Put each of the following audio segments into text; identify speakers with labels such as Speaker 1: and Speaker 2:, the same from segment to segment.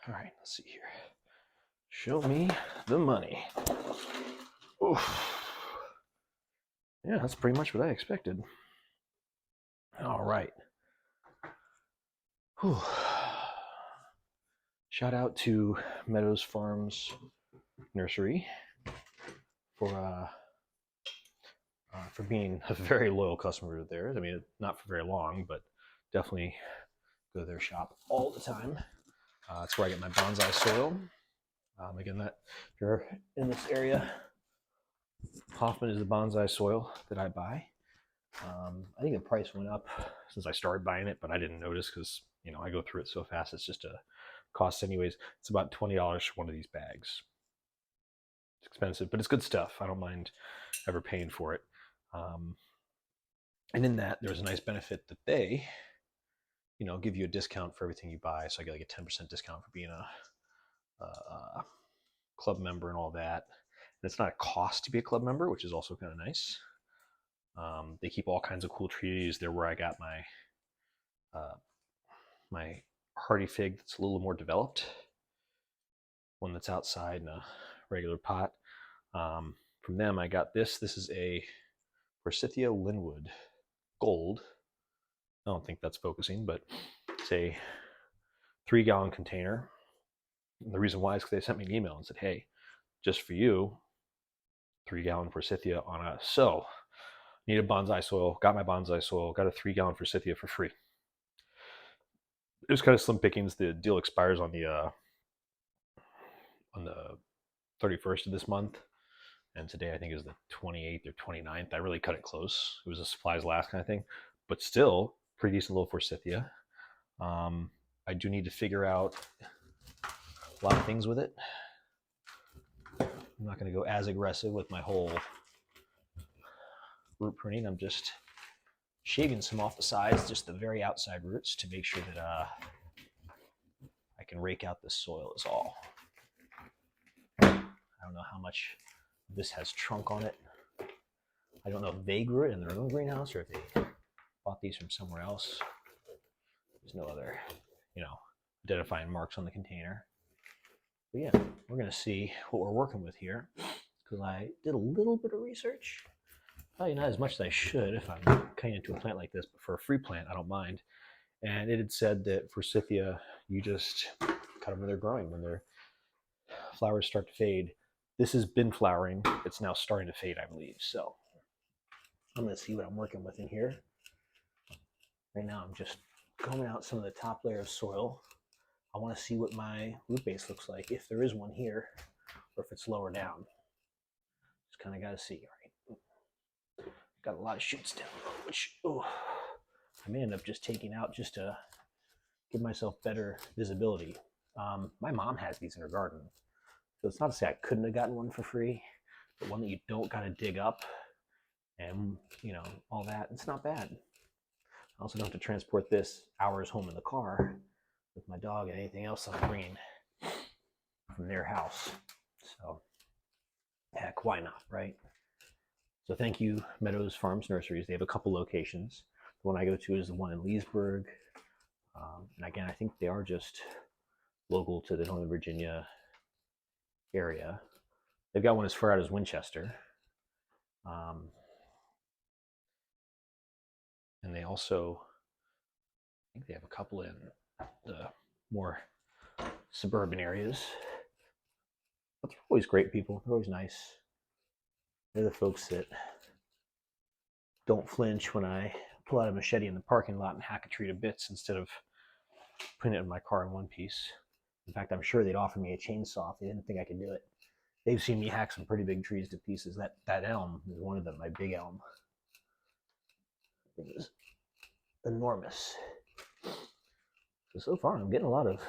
Speaker 1: All right, let's see here. Show me the money. Oof. Yeah, that's pretty much what I expected. All right. Whew. Shout out to Meadows Farms Nursery for being a very loyal customer of theirs. I mean, not for very long, but definitely go to their shop all the time. That's where I get my bonsai soil. Again, that if you're in this area, Hoffman is the bonsai soil that I buy. I think the price went up since I started buying it, but I didn't notice because I go through it so fast. It's just a cost anyways. It's about $20 for one of these bags. It's expensive, but it's good stuff. I don't mind ever paying for it. And in that, there's a nice benefit that they, give you a discount for everything you buy. So I get like a 10% discount for being a club member and all that. And it's not a cost to be a club member, which is also kind of nice. They keep all kinds of cool trees. They're where I got my hardy fig that's a little more developed. One that's outside in a regular pot. From them, I got this. This is a Forsythia Linwood Gold. I don't think that's focusing, but it's a 3-gallon container. And the reason why is because they sent me an email and said, hey, just for you, 3-gallon Forsythia on us. So, needed bonsai soil, got my bonsai soil, got a 3-gallon Forsythia for free. It was kind of slim pickings. The deal expires on the 31st of this month, and today I think is the 28th or 29th. I really cut it close. It was a supplies last kind of thing, but still pretty decent little Forsythia. I do need to figure out a lot of things with it. I'm not going to go as aggressive with my whole root pruning. I'm just shaving some off the sides, just the very outside roots, to make sure that I can rake out the soil is all. I don't know how much this has trunk on it. I don't know if they grew it in their own greenhouse or if they bought these from somewhere else. There's no other, identifying marks on the container. But yeah, we're going to see what we're working with here, because I did a little bit of research. Probably not as much as I should if I'm cutting into a plant like this, but for a free plant, I don't mind. And it had said that Forsythia, you just cut them when they're growing, when their flowers start to fade. This has been flowering. It's now starting to fade, I believe. So I'm going to see what I'm working with in here. Right now, I'm just combing out some of the top layer of soil. I want to see what my root base looks like, if there is one here, or if it's lower down. Just kind of got to see, right? Got a lot of shoots down, which I may end up just taking out just to give myself better visibility. My mom has these in her garden, so it's not to say I couldn't have gotten one for free, but one that you don't got to dig up and all that. It's not bad. I also don't have to transport this hours home in the car with my dog and anything else I'm bringing from their house. So, heck, why not, right? So thank you, Meadows Farms Nurseries. They have a couple locations. The one I go to is the one in Leesburg. And again, I think they are just local to the Northern Virginia area. They've got one as far out as Winchester. And they also, I think they have a couple in the more suburban areas. But they're always great people. They're always nice. They're the folks that don't flinch when I pull out a machete in the parking lot and hack a tree to bits instead of putting it in my car in one piece. In fact, I'm sure they'd offer me a chainsaw if they didn't think I could do it. They've seen me hack some pretty big trees to pieces. That elm is one of them, my big elm. It was enormous. So far, I'm getting a lot of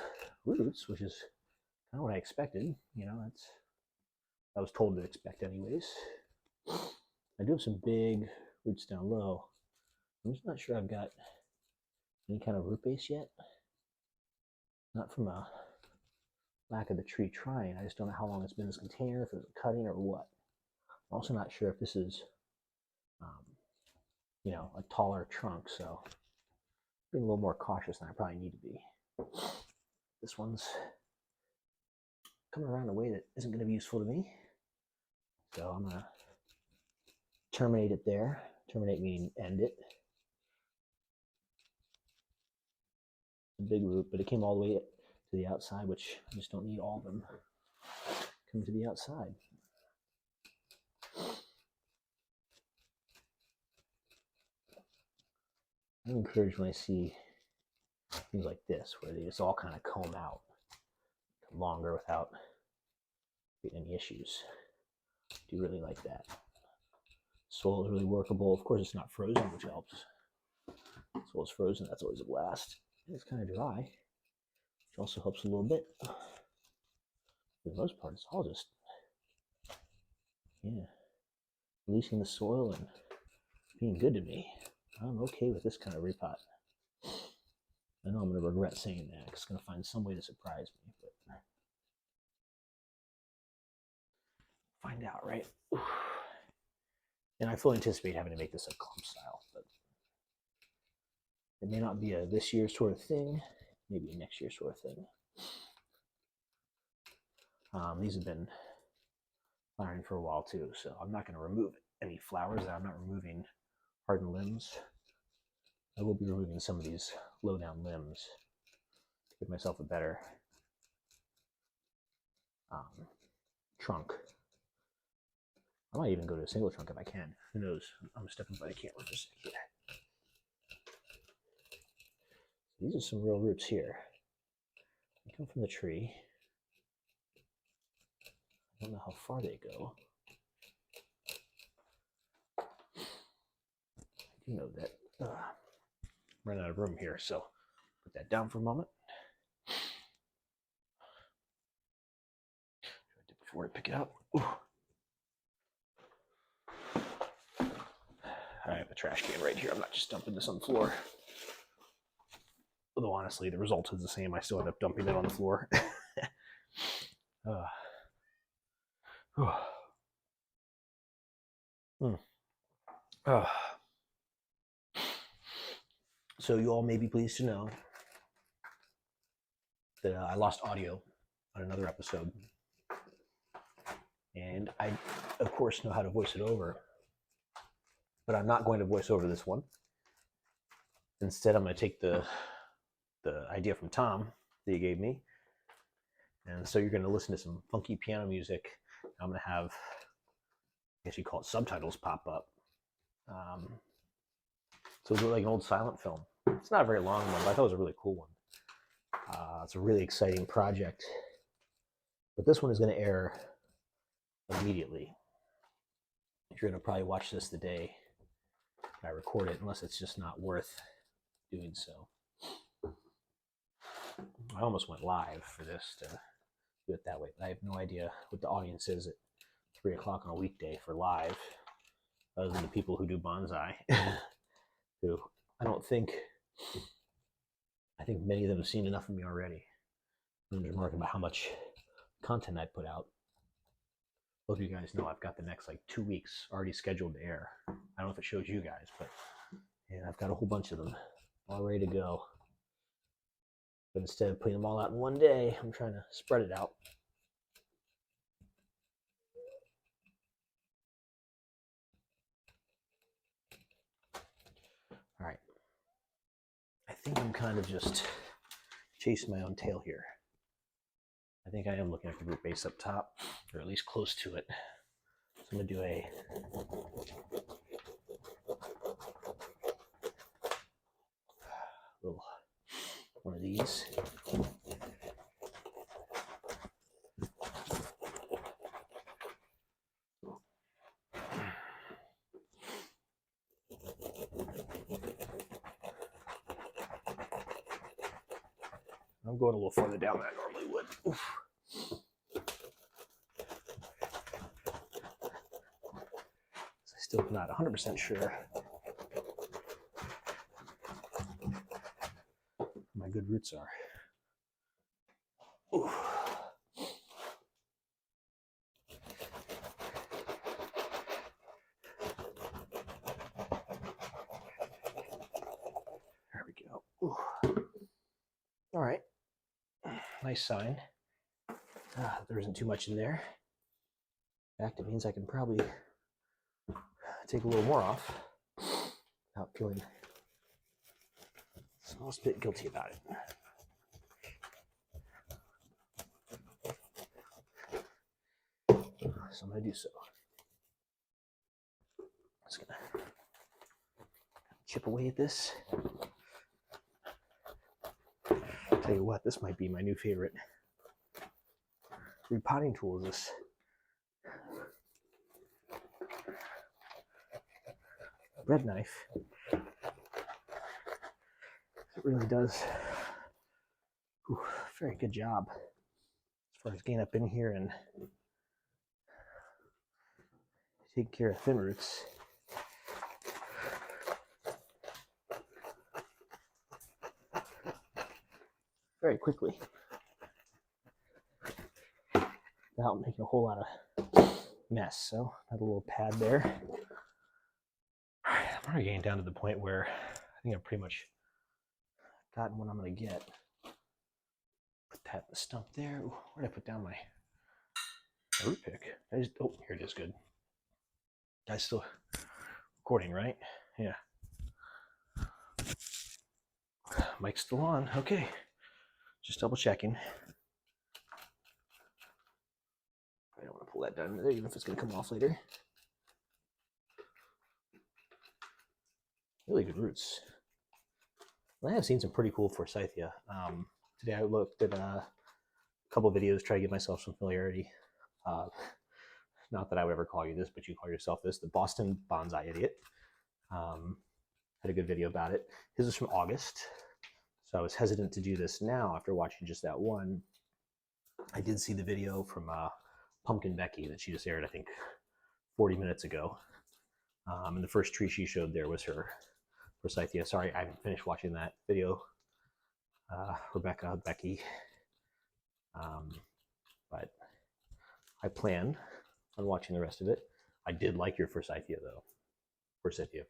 Speaker 1: roots, which is kind of what I expected. That's I was told to expect anyways. I do have some big roots down low. I'm just not sure I've got any kind of root base yet. Not from a lack of the tree trying. I just don't know how long it's been in this container, if it was cutting or what. I'm also not sure if this is, a taller trunk, so being a little more cautious than I probably need to be. This one's coming around in a way that isn't going to be useful to me. So I'm going to terminate it there. Terminate meaning end it. A big root, but it came all the way to the outside, which I just don't need all of them coming to the outside. I'm encouraged when I see things like this, where they just all kind of comb out longer without getting any issues. I do really like that. Soil is really workable. Of course, it's not frozen, which helps. Soil is frozen, that's always a blast. And it's kind of dry, which also helps a little bit. For the most part, it's all just, releasing the soil and being good to me. I'm okay with this kind of repot. I know I'm going to regret saying that because it's going to find some way to surprise me, but find out, right? And I fully anticipate having to make this a clump style, but it may not be a this year sort of thing, maybe a next year sort of thing. These have been flowering for a while too, so I'm not going to remove any flowers. I'm not removing hardened limbs. I will be removing some of these low down limbs to give myself a better trunk. I might even go to a single trunk if I can. Who knows? I'm stepping by the camera for a second. These are some real roots here. They come from the tree. I don't know how far they go. I do know that I'm running out of room here, so put that down for a moment. Before I pick it up. Ooh. I have a trash can right here. I'm not just dumping this on the floor. Although honestly, the result is the same. I still end up dumping it on the floor. So you all may be pleased to know that I lost audio on another episode. And I, of course, know how to voice it over. But I'm not going to voice over this one. Instead, I'm going to take the idea from Tom that he gave me. And so you're going to listen to some funky piano music. I'm going to have, I guess you call it subtitles pop up. So it's like an old silent film. It's not a very long one, but I thought it was a really cool one. It's a really exciting project. But this one is going to air immediately. You're going to probably watch this the day I record it, unless it's just not worth doing so. I almost went live for this to do it that way, but I have no idea what the audience is at 3 o'clock on a weekday for live, other than the people who do bonsai, who I think many of them have seen enough of me already. I'm just remarking about how much content I put out. Both of you guys know I've got the next like 2 weeks already scheduled to air. I don't know if it shows you guys, but yeah, I've got a whole bunch of them all ready to go. But instead of putting them all out in one day, I'm trying to spread it out. All right. I think I'm kind of just chasing my own tail here. I think I am looking at the root base up top, or at least close to it. So I'm going to do a little one of these. I'm going a little further down than I normally would. Oof. I'm still not 100% sure my good roots are. Oof. There we go. Oof. All right. Nice sign. There isn't too much in there. In fact, it means I can probably take a little more off without feeling the smallest bit guilty about it. So I'm going to do so. I'm just going to chip away at this. I'll tell you what, this might be my new favorite repotting tool, is this bread knife. It really does very good job as far as getting up in here and taking care of thin roots. Very quickly without making a whole lot of mess. So I have a little pad there. All right, I'm already getting down to the point where I think I've pretty much gotten what I'm going to get. Put that in the stump there. Ooh, where did I put down my root pick? Oh, here it is. Good. Guys, still recording, right? Yeah. Mic's still on. Okay. Just double checking. I don't want to pull that down there, even if it's going to come off later. Really good roots. I have seen some pretty cool Forsythia. Today I looked at a couple of videos, try to give myself some familiarity. Not that I would ever call you this, but you call yourself this, the Boston Bonsai Idiot. Had a good video about it. His is from August, so I was hesitant to do this now after watching just that one. I did see the video from Pumpkin Becky that she just aired, I think, 40 minutes ago. And the first tree she showed there was her Forsythia. Sorry, I haven't finished watching that video. Becky. But I plan on watching the rest of it. I did like your Forsythia, though. Forsythia.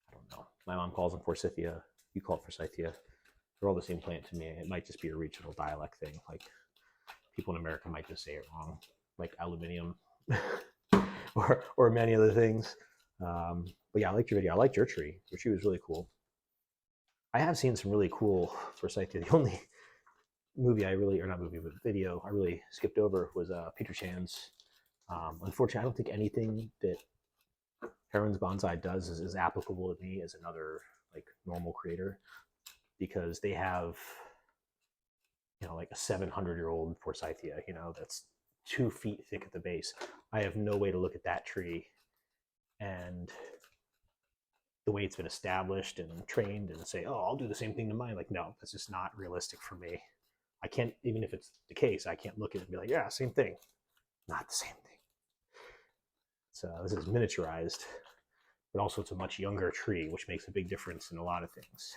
Speaker 1: I don't know. My mom calls them Forsythia. You call it Forsythia. They're all the same plant to me. It might just be a regional dialect thing. Like, people in America might just say it wrong, like aluminium or many other things. But yeah, I liked your video. I liked your tree. Your tree was really cool. I have seen some really cool Forsythia. The only movie I really, or not movie, but video I really skipped over was Peter Chan's. Unfortunately, I don't think anything that Heron's Bonsai does is applicable to me as another like normal creator, because they have, you know, like a 700-year-old Forsythia, you know, that's 2 feet thick at the base. I have no way to look at that tree and the way it's been established and trained and say, oh, I'll do the same thing to mine. Like, no, that's just not realistic for me. I can't, even if it's the case, I can't look at it and be like, yeah, same thing. Not the same thing. So this is miniaturized, but also it's a much younger tree, which makes a big difference in a lot of things.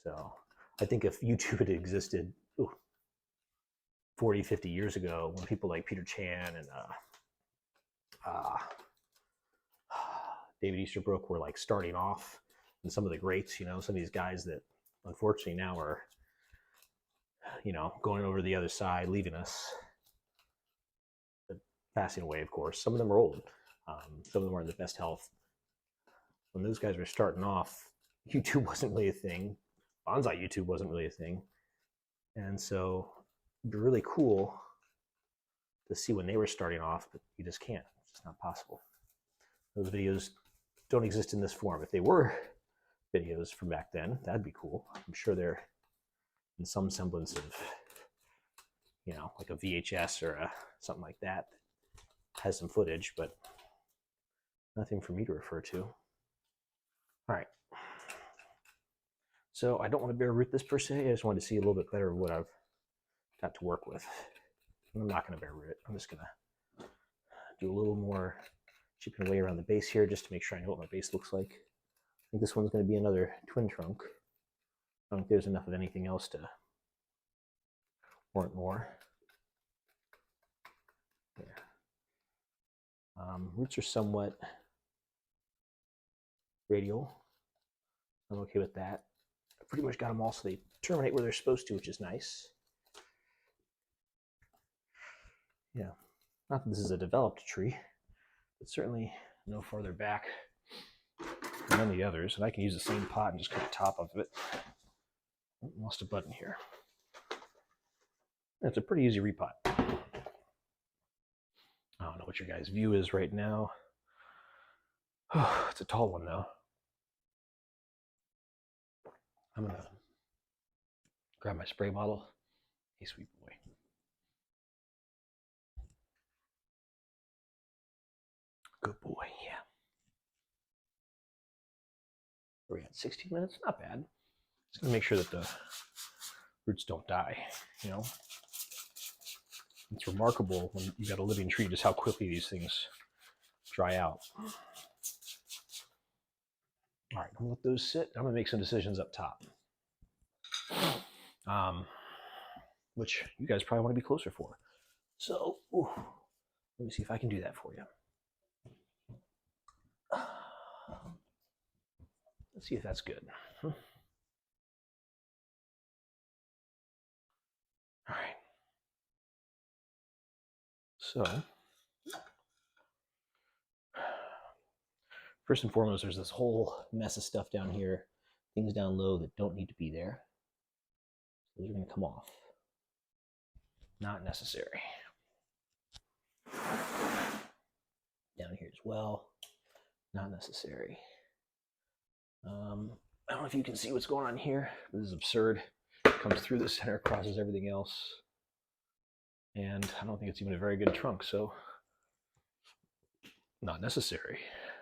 Speaker 1: So I think if YouTube had existed 40, 50 years ago, when people like Peter Chan and David Easterbrook were like starting off, and some of the greats, you know, some of these guys that unfortunately now are, you know, going over to the other side, leaving us, but passing away, of course. Some of them are old. Some of them are in the best health. When those guys were starting off, YouTube wasn't really a thing. Bonsai YouTube wasn't really a thing. And so it'd be really cool to see when they were starting off, but you just can't. It's just not possible. Those videos don't exist in this form. If they were videos from back then, that'd be cool. I'm sure they're in some semblance of, you know, like a VHS or something like that. Has some footage, but nothing for me to refer to. All right. So I don't want to bare root this per se. I just wanted to see a little bit better of what I've got to work with. I'm not going to bare root it. I'm just going to do a little more chipping away around the base here just to make sure I know what my base looks like. I think this one's going to be another twin trunk. I don't think there's enough of anything else to warrant more. Yeah. Roots are somewhat radial. I'm okay with that. I pretty much got them all so they terminate where they're supposed to, which is nice. Yeah, not that this is a developed tree, but certainly no farther back than the others. And I can use the same pot and just cut the top of it. Oh, lost a button here. It's a pretty easy repot. I don't know what your guys' view is right now. Oh, it's a tall one though. I'm gonna grab my spray bottle. Hey, sweet boy. Good boy, yeah. We're at 16 minutes, not bad. Just gonna make sure that the roots don't die, you know? It's remarkable when you've got a living tree just how quickly these things dry out. All right, I'm gonna let those sit. I'm gonna make some decisions up top, which you guys probably want to be closer for. So, let me see if I can do that for you. Let's see if that's good. All right. So, first and foremost, there's this whole mess of stuff down here, things down low that don't need to be there. Those are going to come off. Not necessary. Down here as well. Not necessary. I don't know if you can see what's going on here. This is absurd. It comes through the center, crosses everything else. And I don't think it's even a very good trunk, so not necessary.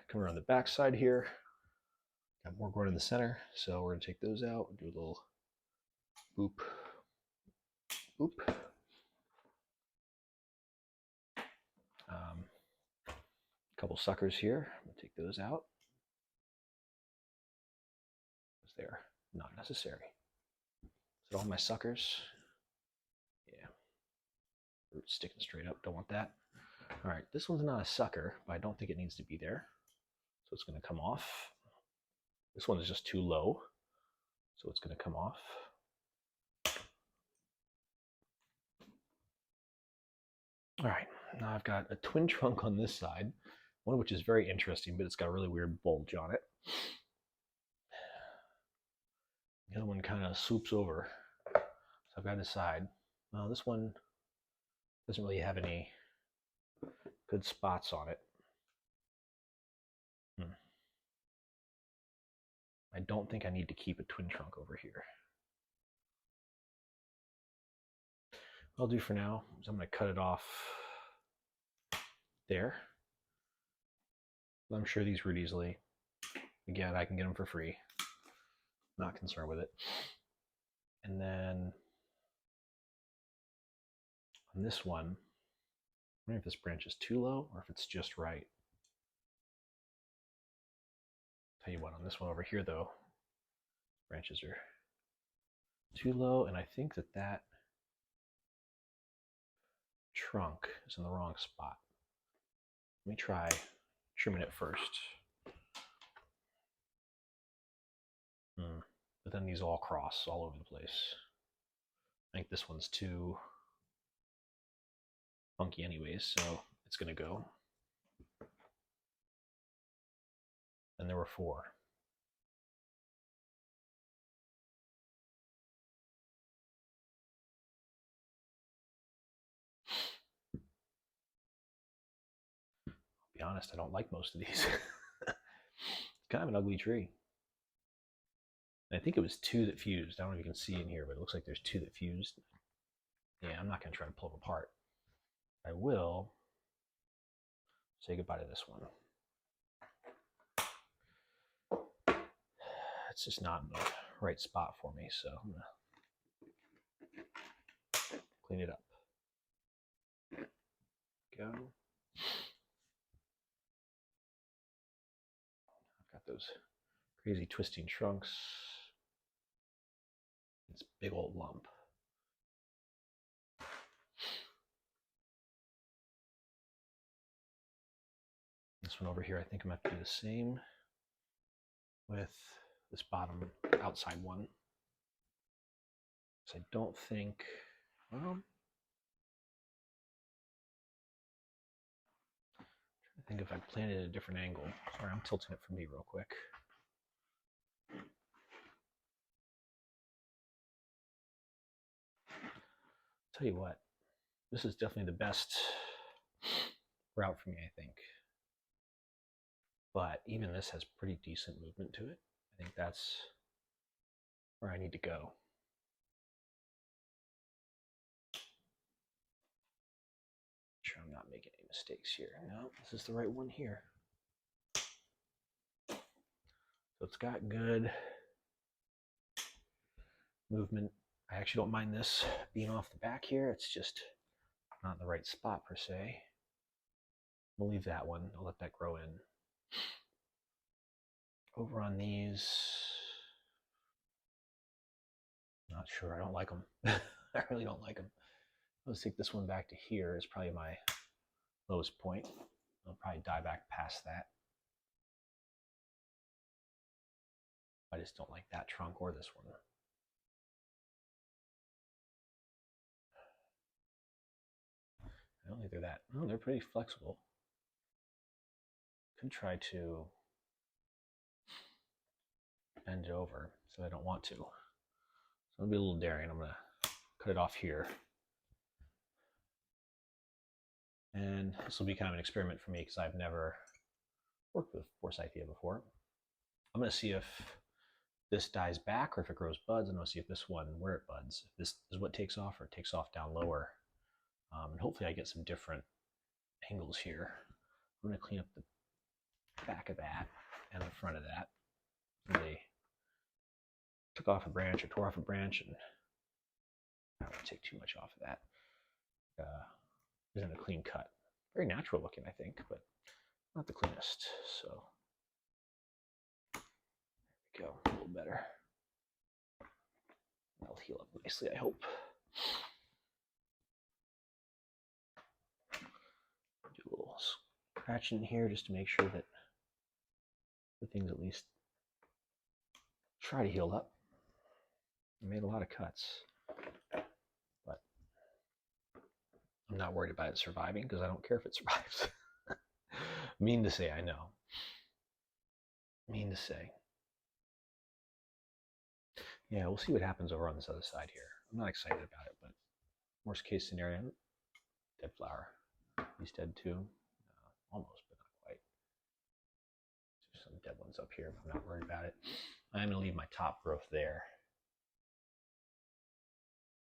Speaker 1: Come around the back side here. Got more growing in the center, so we're going to take those out. Do a little boop, boop. A couple suckers here. I'm going to take those out. They're not necessary. So all my suckers. Yeah. Roots sticking straight up. Don't want that. All right. This one's not a sucker, but I don't think it needs to be there. So it's going to come off. This one is just too low. So it's going to come off. All right. Now I've got a twin trunk on this side, one of which is very interesting, but it's got a really weird bulge on it. The other one kind of swoops over. So I've got to decide. Well, this one doesn't really have any good spots on it. I don't think I need to keep a twin trunk over here. What I'll do for now is I'm going to cut it off there. I'm sure these root easily. Again, I can get them for free. Not concerned with it. And then on this one, I wonder if this branch is too low or if it's just right. Tell you what, on this one over here though, branches are too low, and I think that that trunk is in the wrong spot. Let me try trimming it first. But then these all cross all over the place. I think this one's too funky anyways, so it's gonna go. And there were 4. Be honest, I don't like most of these. It's kind of an ugly tree. And I think it was 2 that fused. I don't know if you can see in here, but it looks like there's 2 that fused. Yeah, I'm not going to try to pull them apart. I will say goodbye to this one. It's just not in the right spot for me, so I'm going to clean it up. Go. I've got those crazy twisting trunks. This big old lump. This one over here, I think I'm going to have to do the same with this bottom outside one. So I don't think, well, think if I planted at a different angle. Sorry, I'm tilting it for me real quick. Tell you what, this is definitely the best route for me, I think. But even this has pretty decent movement to it. I think that's where I need to go. Sure I'm not making any mistakes here. No, this is the right one here. So it's got good movement. I actually don't mind this being off the back here. It's just not in the right spot per se. We'll leave that one. I'll let that grow in. Over on these, not sure. I don't like them. I really don't like them. Let's take this one back to here. Is probably my lowest point. I'll probably die back past that. I just don't like that trunk or this one. I don't think they're that. Oh, they're pretty flexible. Could try to bend it over, so I don't want to. So I'll be a little daring. I'm gonna cut it off here. And this will be kind of an experiment for me because I've never worked with Forsythia before. I'm gonna see if this dies back or if it grows buds. I'm gonna see if this one, where it buds, if this is what takes off or it takes off down lower. And hopefully I get some different angles here. I'm gonna clean up the back of that and the front of that. They took off a branch or tore off a branch, and I don't want to take too much off of that. Isn't a clean cut. Very natural looking, I think, but not the cleanest. So there we go, a little better. That'll heal up nicely, I hope. Do a little scratching here just to make sure that the things at least try to heal up. I made a lot of cuts, but I'm not worried about it surviving because I don't care if it survives. Mean to say, I know. Mean to say. Yeah, we'll see what happens over on this other side here. I'm not excited about it, but worst case scenario, dead flower. He's dead too. Almost, but not quite. There's some dead ones up here, but I'm not worried about it. I'm going to leave my top growth there.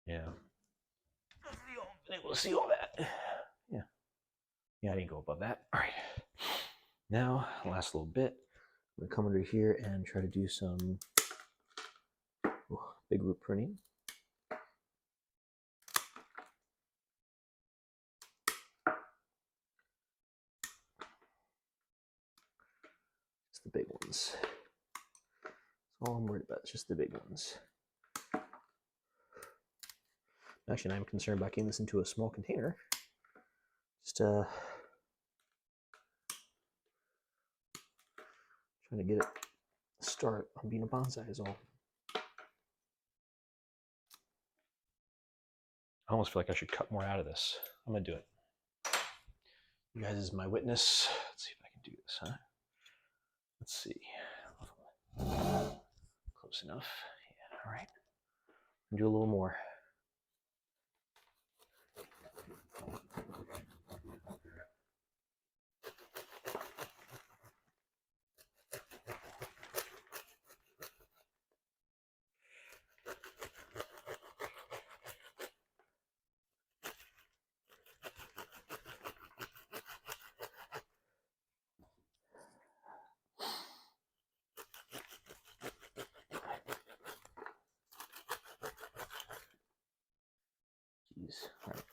Speaker 1: Yeah. Been able to see all that. Yeah. Yeah, I didn't go above that. All right. Now, last little bit. I'm going to come under here and try to do some big root pruning. It's the big ones. That's all I'm worried about. It's just the big ones. Actually, I'm concerned about getting this into a small container. Just trying to get it start on being a bonsai is all. I almost feel like I should cut more out of this. I'm gonna do it. You guys is my witness. Let's see if I can do this, huh? Let's see. Close enough. Yeah, all right. Do a little more. Jeez. All right.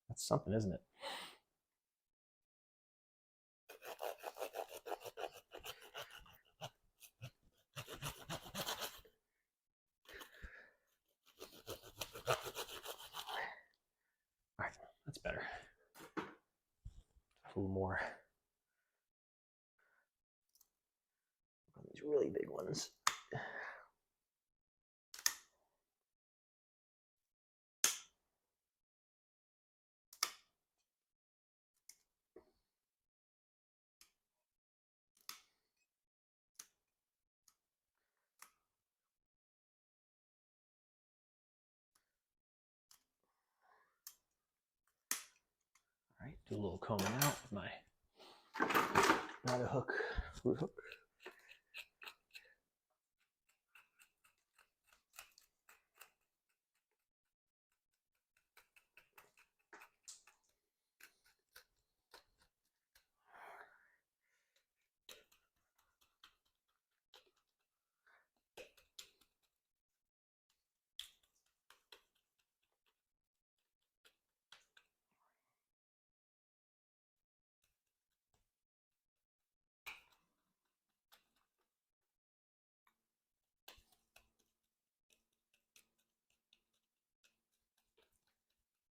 Speaker 1: That's something, isn't it? All right, that's better. A little more. These really big ones. Do a little combing out with my root hook.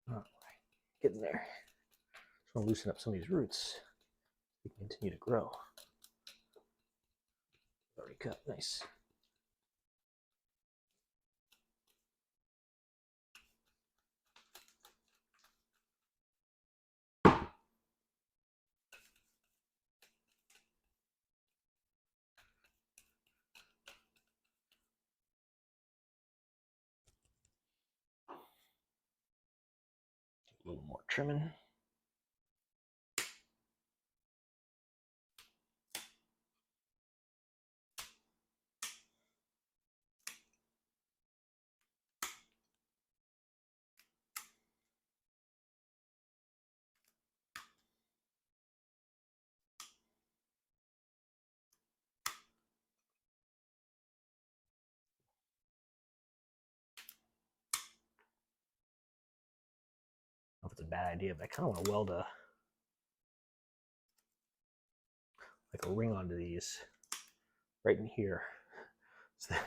Speaker 1: All right, getting there. Just want to loosen up some of these roots. They can continue to grow. Already cut, nice. A little more trimming. I don't know if it's a bad idea, but I kind of want to weld a ring onto these right in here. So that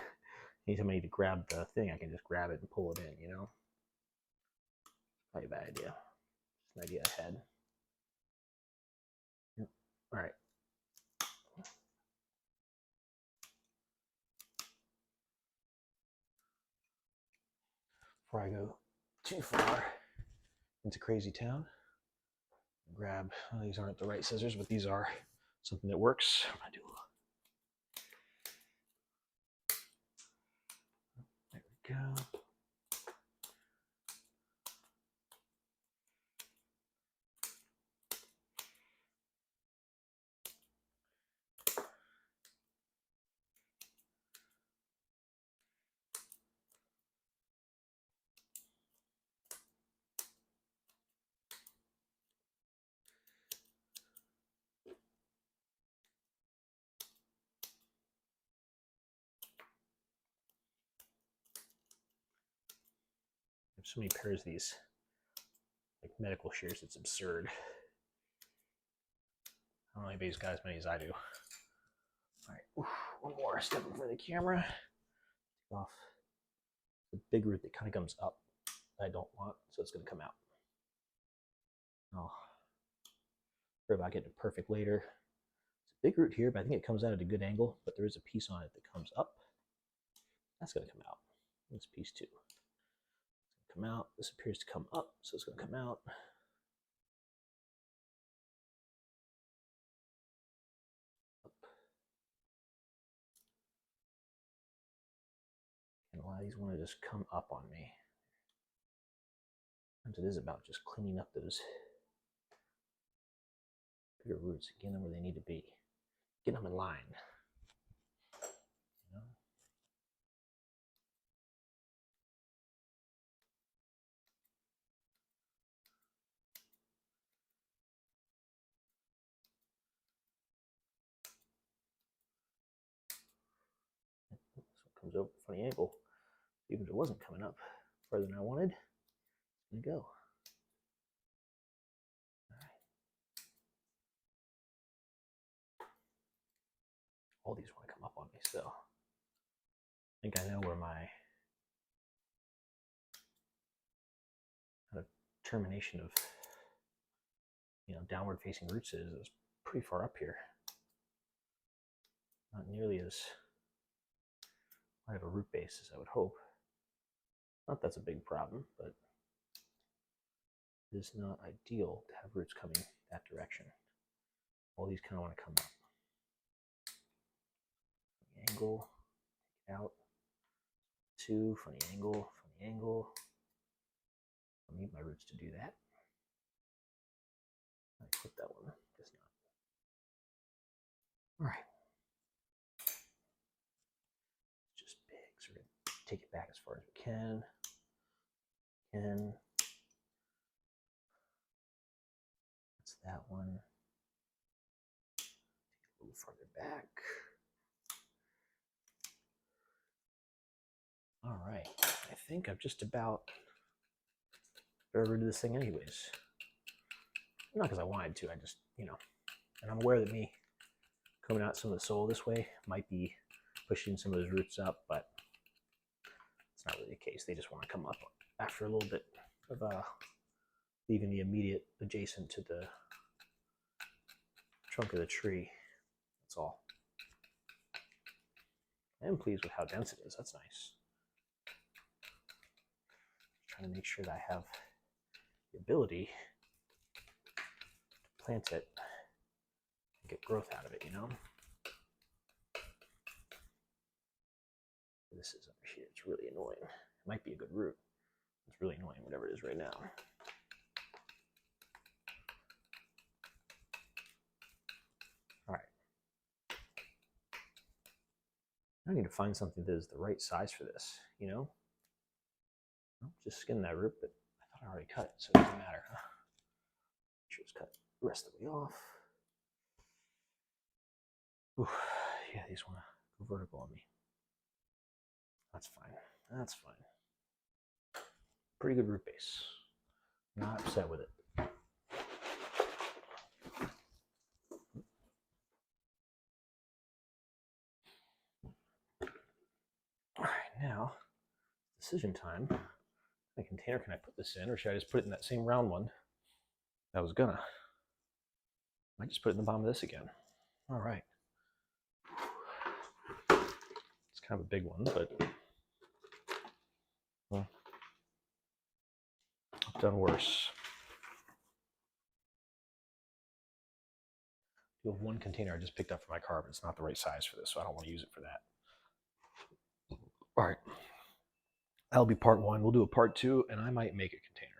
Speaker 1: anytime I need to grab the thing, I can just grab it and pull it in, you know? Probably a bad idea. Just an idea I had. Yep. All right. Before I go too far into crazy town, grab, well, these aren't the right scissors, but these are something that works. I'm gonna do there we go. I have so many pairs of these like medical shears, it's absurd. I don't know if anybody's got as many as I do. All right, oof, one more step in front of the camera. Take off the big root that kind of comes up that I don't want, so it's going to come out. Oh, worry about getting it perfect later. It's a big root here, but I think it comes out at a good angle, but there is a piece on it that comes up. That's going to come out. This piece too. It's going to come out. This appears to come up, so it's going to come out. And a lot of these want to just come up on me. Sometimes it is about just cleaning up those bigger roots, getting them where they need to be, getting them in line. You know? This one comes over a funny angle. Even if it wasn't coming up further than I wanted, it's going to go. All these want to come up on me, so I think I know where my kind of termination of downward facing roots is. It's pretty far up here. Not nearly as wide of a root base as I would hope. Not that's a big problem, but it is not ideal to have roots coming that direction. All these kind of want to come up. Funny angle, take it out. Two, funny angle, funny angle. I need my roots to do that. Hit that one. Guess not. All right. It's just big, so we're gonna take it back as far as we can. That's that one. Take it a little farther back. All right. I think I'm just about rid of this thing anyways. Not because I wanted to, I just, and I'm aware that me coming out some of the soil this way might be pushing some of those roots up, but it's not really the case. They just want to come up after a little bit of leaving the immediate adjacent to the trunk of the tree. That's all. I am pleased with how dense it is. That's nice. Trying to make sure that I have the ability to plant it and get growth out of it, This is over here. It's really annoying. It might be a good root. It's really annoying, whatever it is right now. All right. I need to find something that is the right size for this, Just skin that root, but I thought I already cut it, so it doesn't matter. Just cut the rest of the way off. Ooh, yeah, these want to go vertical on me. That's fine. That's fine. Pretty good root base. Not upset with it. All right, now, decision time. The container, can I put this in, or should I just put it in that same round one I was gonna? I might just put it in the bottom of this again. All right. It's kind of a big one, but well, I've done worse. You have one container I just picked up for my car, but it's not the right size for this, so I don't want to use it for that. All right. That'll be part one. We'll do a part two, and I might make a container.